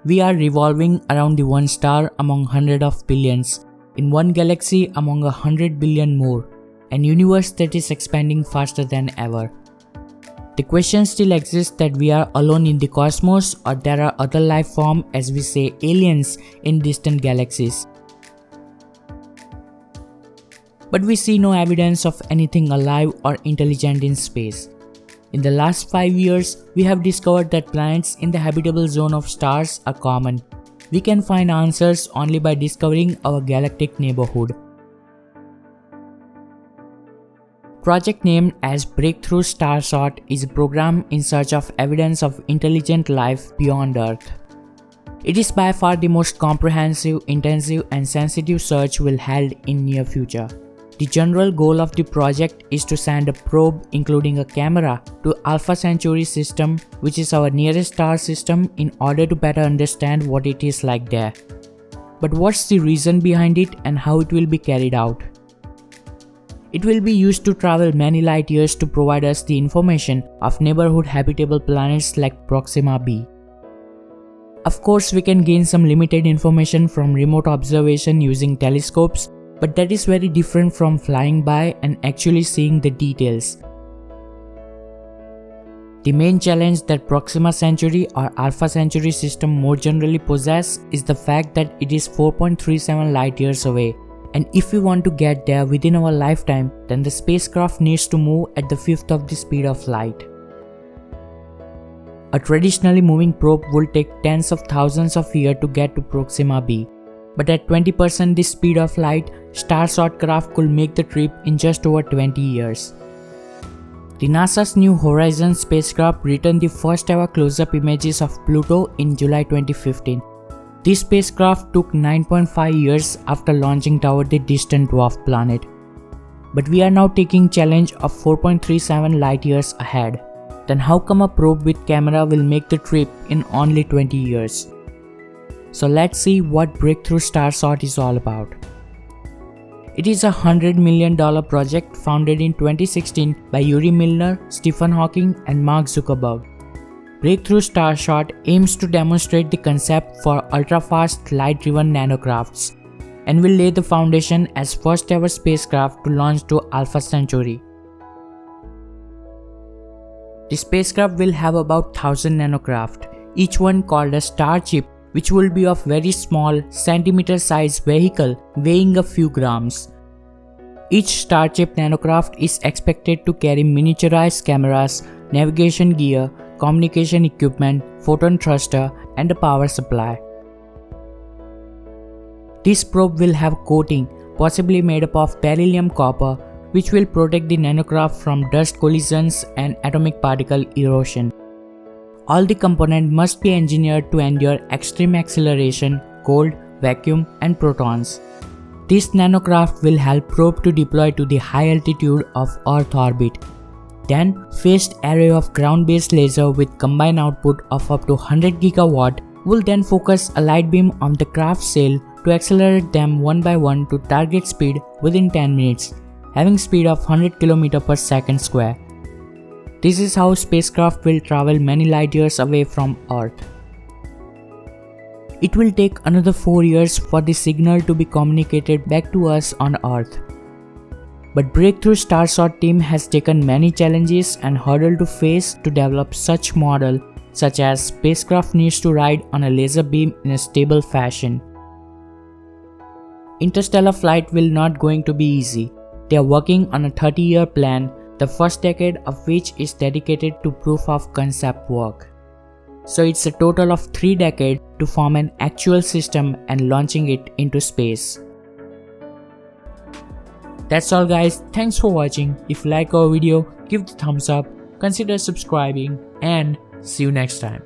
We are revolving around the one star among hundreds of billions, in one galaxy among 100 billion more, an universe that is expanding faster than ever. The question still exists that we are alone in the cosmos or there are other life forms, as we say aliens, in distant galaxies. But we see no evidence of anything alive or intelligent in space. In the last 5 years, we have discovered that planets in the habitable zone of stars are common. We can find answers only by discovering our galactic neighborhood. Project named as Breakthrough Starshot is a program in search of evidence of intelligent life beyond Earth. It is by far the most comprehensive, intensive and sensitive search we'll held in near future. The general goal of the project is to send a probe including a camera to Alpha Centauri system, which is our nearest star system, in order to better understand what it is like there. But what's the reason behind it and how it will be carried out? It will be used to travel many light years to provide us the information of neighborhood habitable planets like Proxima b. Of course, we can gain some limited information from remote observation using telescopes, but that is very different from flying by and actually seeing the details. The main challenge that Proxima Centauri or Alpha Centauri system more generally possess is the fact that it is 4.37 light years away. And if we want to get there within our lifetime, then the spacecraft needs to move at the fifth of the speed of light. A traditionally moving probe will take tens of thousands of years to get to Proxima b, but at 20% the speed of light, Starshot craft could make the trip in just over 20 years. The NASA's New Horizons spacecraft returned the first ever close-up images of Pluto in July 2015. This spacecraft took 9.5 years after launching toward the distant dwarf planet. But we are now taking challenge of 4.37 light years ahead. Then how come a probe with camera will make the trip in only 20 years? So let's see what Breakthrough Starshot is all about. It is a $100 million project founded in 2016 by Yuri Milner, Stephen Hawking and Mark Zuckerberg. Breakthrough Starshot aims to demonstrate the concept for ultra-fast light-driven nanocrafts and will lay the foundation as first ever spacecraft to launch to Alpha Centauri. The spacecraft will have about 1000 nanocraft, each one called a Starship, which will be of very small centimeter-sized vehicle weighing a few grams. Each Starship nanocraft is expected to carry miniaturized cameras, navigation gear, communication equipment, photon thruster, and a power supply. This probe will have coating, possibly made up of beryllium copper, which will protect the nanocraft from dust collisions and atomic particle erosion. All the components must be engineered to endure extreme acceleration, cold, vacuum, and protons. This nanocraft will help probe to deploy to the high altitude of Earth orbit. Then, phased array of ground-based laser with combined output of up to 100 GW will then focus a light beam on the craft sail to accelerate them one by one to target speed within 10 minutes, having speed of 100 km per second square. This is how spacecraft will travel many light years away from Earth. It will take another 4 years for the signal to be communicated back to us on Earth. But Breakthrough Starshot team has taken many challenges and hurdles to face to develop such model, such as spacecraft needs to ride on a laser beam in a stable fashion. Interstellar flight will not going to be easy. They are working on a 30-year plan, the first decade of which is dedicated to proof of concept work. So it's a total of 3 decades to form an actual system and launching it into space. That's all guys, thanks for watching. If you like our video, give the thumbs up, consider subscribing and see you next time.